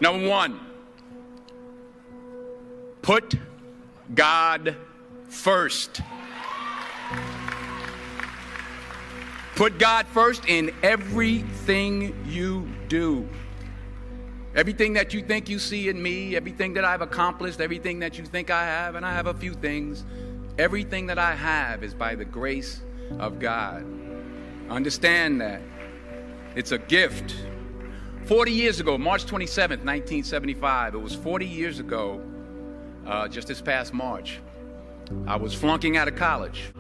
Number one, put God first. Put God first in everything you do. Everything that you think you see in me, everything that I've accomplished, everything that you think I have, and I have a few things, everything that I have is by the grace of God. Understand that. It's a gift. 40 years ago, March 27th, 1975, it was 40 years ago, just this past March, I was flunking out of college.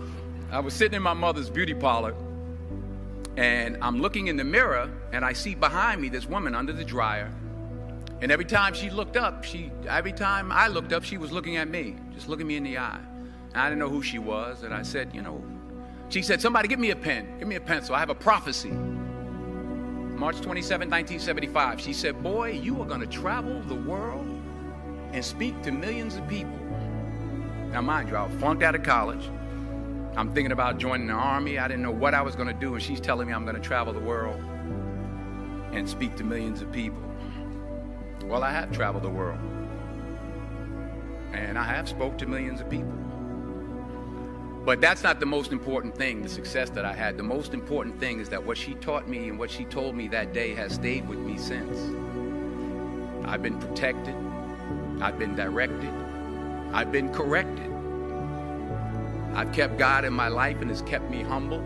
I was sitting in my mother's beauty parlor, and I'm looking in the mirror, and I see behind me this woman under the dryer. And every time I looked up, she was looking at me, just looking me in the eye. And I didn't know who she was, and I said, she said, somebody give me a pen, give me a pencil, I have a prophecy. March 27, 1975, she said, boy, you are going to travel the world and speak to millions of people. Now, mind you, I was flunked out of college. I'm thinking about joining the army. I didn't know what I was going to do, and she's telling me I'm going to travel the world and speak to millions of people. Well, I have traveled the world, and I have spoke to millions of people. But that's not the most important thing, the success that I had. The most important thing is that what she taught me and what she told me that day has stayed with me since. I've been protected. I've been directed. I've been corrected. I've kept God in my life, and it's kept me humble.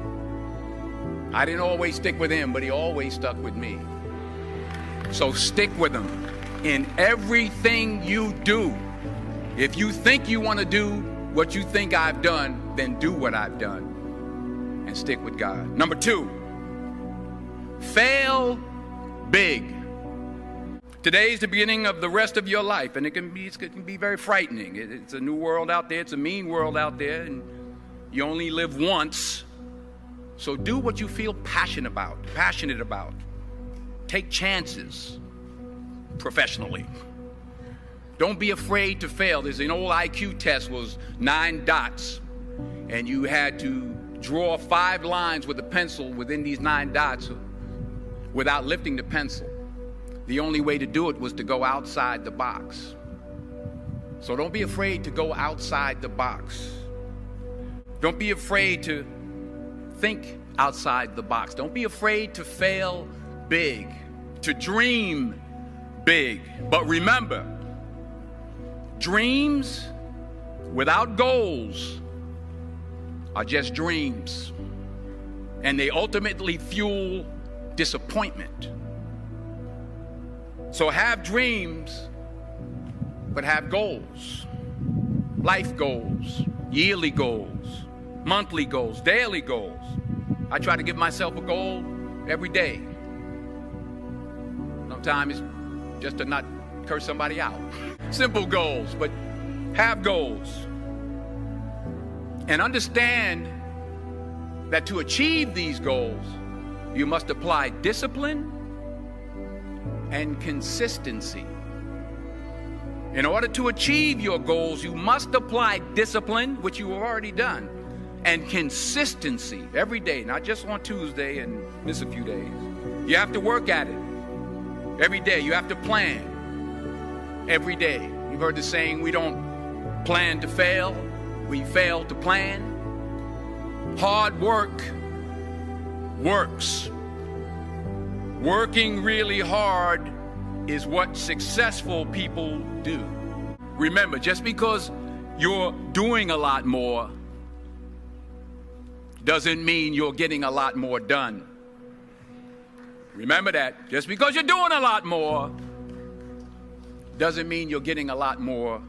I didn't always stick with him, but he always stuck with me. So stick with him in everything you do. If you think you want to do what you think I've done, then do what I've dcan and stick with God. Number two, fail big. Today is the beginning of the rest of your life, and it can be very frightening. It's a new world out there. It's a mean world out there, and you only live once. So do what you feel passionate about. Take chances professionally. Don't be afraid to fail. There's an old IQ test, was 9 dots, and you had to draw 5 lines with a pencil within these 9 dots without lifting the pencil. The only way to do it was to go outside the box. So don't be afraid to go outside the box. Don't be afraid to think outside the box. Don't be afraid to fail big, to dream big. But remember, dreams without goals are just dreams, and they ultimately fuel disappointment. So have dreams, but have goals. Life goals, yearly goals, monthly goals, daily goals. I try to give myself a goal every day. Sometimes it's just to not curse somebody out. Simple goals, but have goals. And understand that to achieve these goals, you must apply discipline and consistency. In order to achieve your goals, you must apply discipline, which you have already done, and consistency every day, not just on Tuesday and miss a few days. You have to work at it every day. You have to plan every day. You've heard the saying, we don't plan to fail, we fail to plan. Hard work works. Working really hard is what successful people do. Remember, just because you're doing a lot more doesn't mean you're getting a lot more done. Remember that. Just because you're doing a lot more doesn't mean you're getting a lot more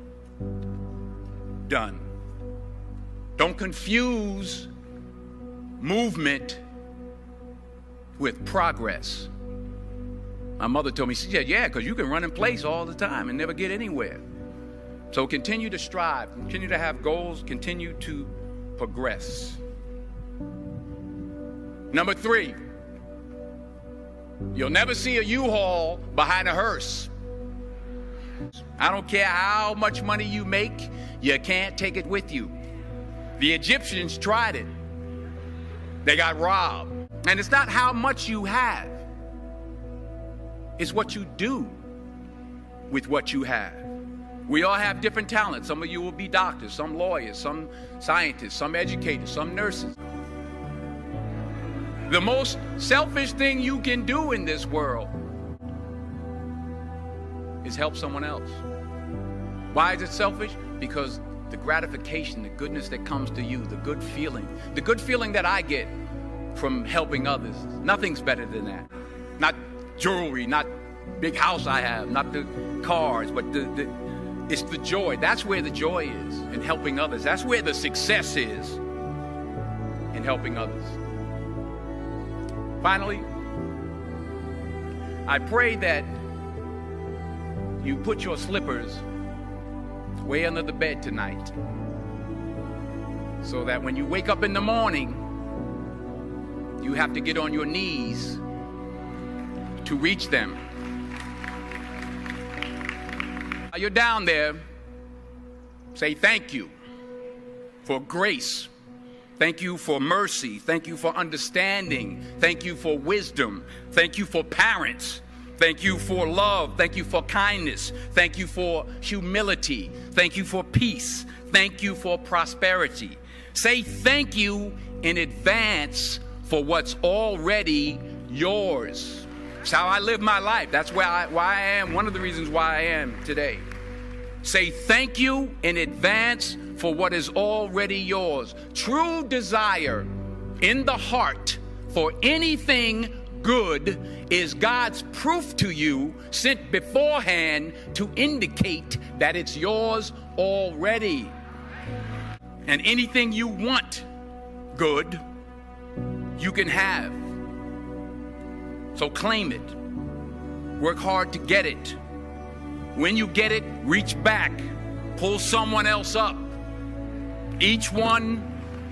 done. Don't confuse movement with progress. My mother told me, she said, yeah, because you can run in place all the time and never get anywhere. So continue to strive, continue to have goals, continue to progress. Number 3, you'll never see a U-Haul behind a hearse. I don't care how much money you make, you can't take it with you. The Egyptians tried it. They got robbed. And it's not how much you have. It's what you do with what you have. We all have different talents. Some of you will be doctors, some lawyers, some scientists, some educators, some nurses. The most selfish thing you can do in this world is help someone else. Why is it selfish? Because the gratification, the goodness that comes to you, the good feeling that I get from helping others, nothing's better than that. Not jewelry, not big house I have, not the cars, but it's the joy. That's where the joy is, in helping others. That's where the success is, in helping others. Finally, I pray that you put your slippers way under the bed tonight, so that when you wake up in the morning, you have to get on your knees to reach them. While you're down there, say thank you for grace. Thank you for mercy. Thank you for understanding. Thank you for wisdom. Thank you for parents. Thank you for love. Thank you for kindness. Thank you for humility. Thank you for peace. Thank you for prosperity. Say thank you in advance for what's already yours. It's how I live my life. That's why I am, one of the reasons why I am today. Say thank you in advance for what is already yours. True desire in the heart for anything good is God's proof to you, sent beforehand to indicate that it's yours already. And anything you want good, you can have. So claim it. Work hard to get it. When you get it, reach back. Pull someone else up. Each one,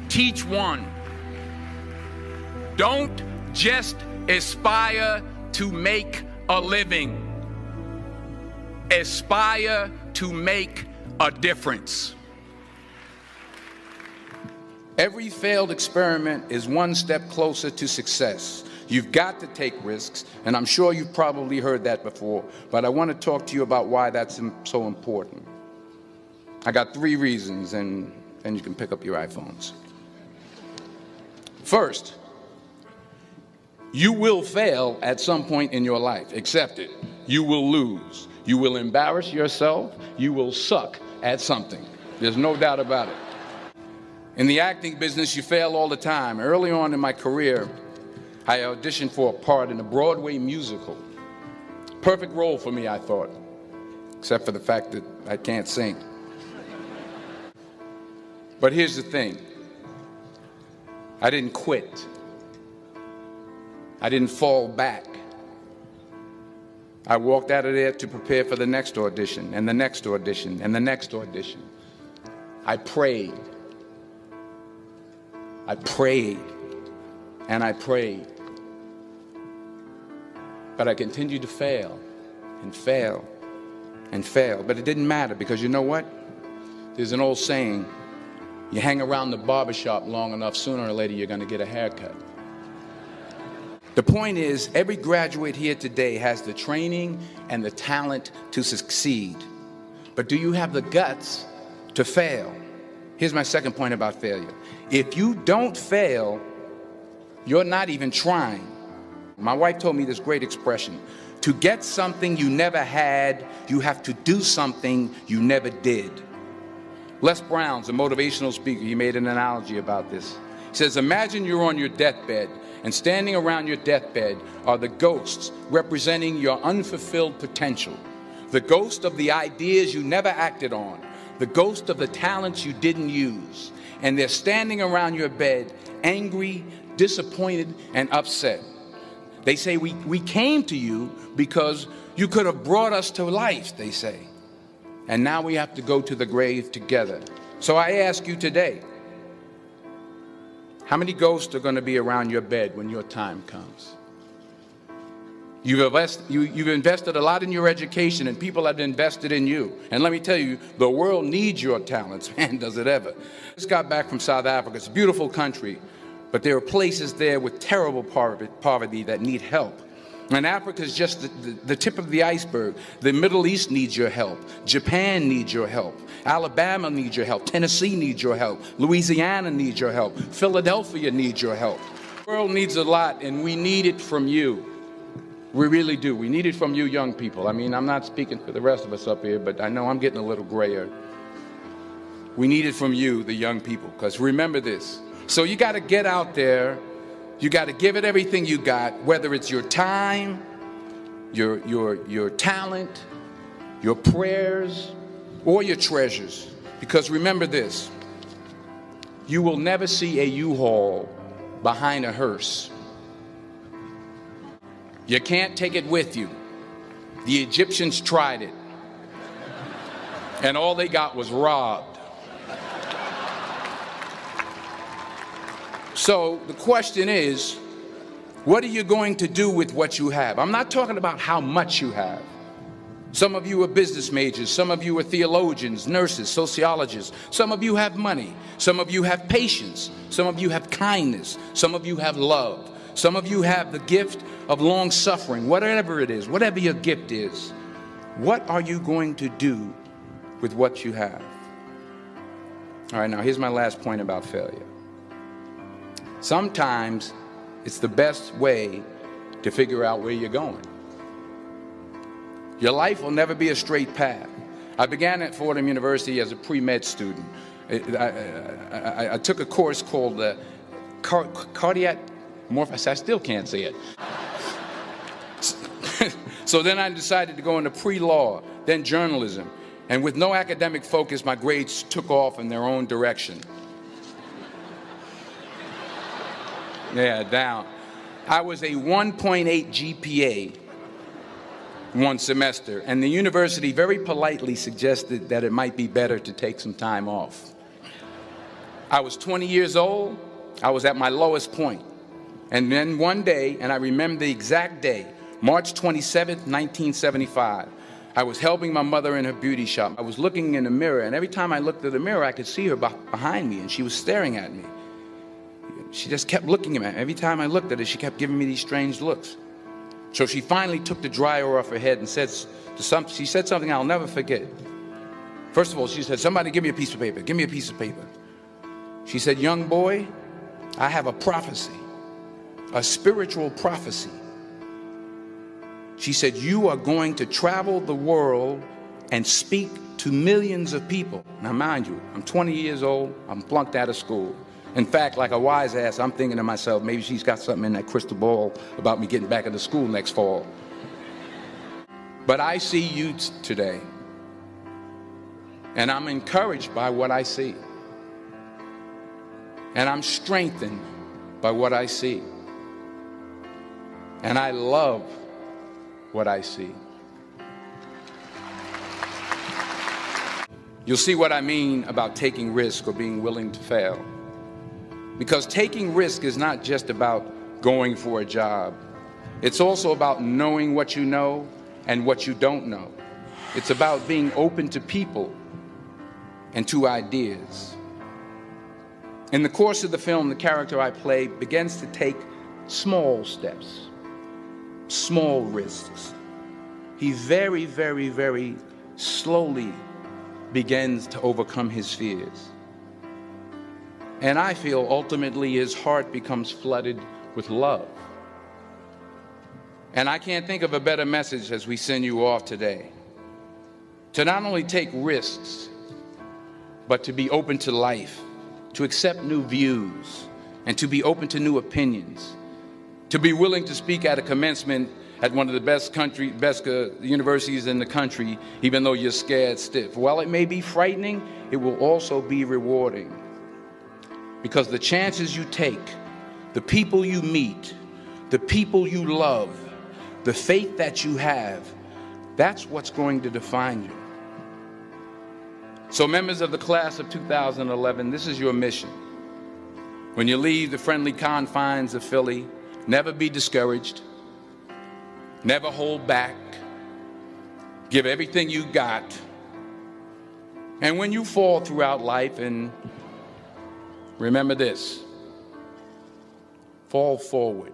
teach one. Don't just aspire to make a living. Aspire to make a difference. Every failed experiment is one step closer to success. You've got to take risks, and I'm sure you've probably heard that before, but I want to talk to you about why that's so important. I got 3 reasons, and you can pick up your iPhones. First, you will fail at some point in your life. Accept it. You will lose. You will embarrass yourself. You will suck at something. There's no doubt about it. In the acting business, you fail all the time. Early on in my career, I auditioned for a part in a Broadway musical. Perfect role for me, I thought, except for the fact that I can't sing. But here's the thing. I didn't quit. I didn't fall back. I walked out of there to prepare for the next audition, and the next audition, and the next audition. I prayed. I prayed, and I prayed. But I continued to fail, and fail, and fail. But it didn't matter, because you know what? There's an old saying, you hang around the barbershop long enough, sooner or later you're going to get a haircut. The point is, every graduate here today has the training and the talent to succeed. But do you have the guts to fail? Here's my second point about failure. If you don't fail, you're not even trying. My wife told me this great expression. To get something you never had, you have to do something you never did. Les Brown's a motivational speaker. He made an analogy about this. He says, imagine you're on your deathbed, and standing around your deathbed are the ghosts representing your unfulfilled potential. The ghost of the ideas you never acted on. The ghost of the talents you didn't use. And they're standing around your bed, angry, disappointed, and upset. They say, we came to you because you could have brought us to life, they say. And now we have to go to the grave together. So I ask you today, how many ghosts are going to be around your bed when your time comes? You've invested a lot in your education, and people have invested in you. And let me tell you, the world needs your talents. Man, does it ever. I just got back from South Africa. It's a beautiful country, but there are places there with terrible poverty that need help. And Africa is just the tip of the iceberg. The Middle East needs your help. Japan needs your help. Alabama needs your help. Tennessee needs your help. Louisiana needs your help. Philadelphia needs your help. The world needs a lot, and we need it from you. We really do. We need it from you young people. I mean, I'm not speaking for the rest of us up here, but I know I'm getting a little grayer. We need it from you, the young people, because remember this. So you got to get out there. You got to give it everything you got, whether it's your time, your talent, your prayers, or your treasures. Because remember this, you will never see a U-Haul behind a hearse. You can't take it with you. The Egyptians tried it, and all they got was robbed. So the question is, what are you going to do with what you have? I'm not talking about how much you have. Some of you are business majors. Some of you are theologians, nurses, sociologists. Some of you have money. Some of you have patience. Some of you have kindness. Some of you have love. Some of you have the gift of long suffering. Whatever it is, whatever your gift is, what are you going to do with what you have? All right, now here's my last point about failure. Sometimes it's the best way to figure out where you're going. Your life will never be a straight path. I began at Fordham University as a pre-med student. I took a course called cardiac morphosis. I still can't say it. So then I decided to go into pre-law, then journalism. And with no academic focus, my grades took off in their own direction. Yeah, down. I was a 1.8 GPA one semester, and the university very politely suggested that it might be better to take some time off. I was 20 years old. I was at my lowest point. And then one day, and I remember the exact day, March 27th, 1975, I was helping my mother in her beauty shop. I was looking in the mirror, and every time I looked at the mirror, I could see her behind me, and she was staring at me. She just kept looking at me. Every time I looked at her, she kept giving me these strange looks. So she finally took the dryer off her head and she said something I'll never forget. First of all, she said, "Somebody give me a piece of paper. Give me a piece of paper." She said, "Young boy, I have a prophecy, a spiritual prophecy." She said, "You are going to travel the world and speak to millions of people." Now, mind you, I'm 20 years old. I'm flunked out of school. In fact, like a wise ass, I'm thinking to myself, maybe she's got something in that crystal ball about me getting back into school next fall. But I see you today, and I'm encouraged by what I see. And I'm strengthened by what I see. And I love what I see. You'll see what I mean about taking risk or being willing to fail. Because taking risk is not just about going for a job. It's also about knowing what you know and what you don't know. It's about being open to people and to ideas. In the course of the film, the character I play begins to take small steps, small risks. He very, very, very slowly begins to overcome his fears. And I feel ultimately his heart becomes flooded with love. And I can't think of a better message as we send you off today. To not only take risks, but to be open to life, to accept new views, and to be open to new opinions. To be willing to speak at a commencement at one of the best universities in the country, even though you're scared stiff. While it may be frightening, it will also be rewarding. Because the chances you take, the people you meet, the people you love, the faith that you have, that's what's going to define you. So members of the class of 2011, this is your mission. When you leave the friendly confines of Philly, never be discouraged, never hold back, give everything you got. And when you fall throughout life, and remember this, fall forward.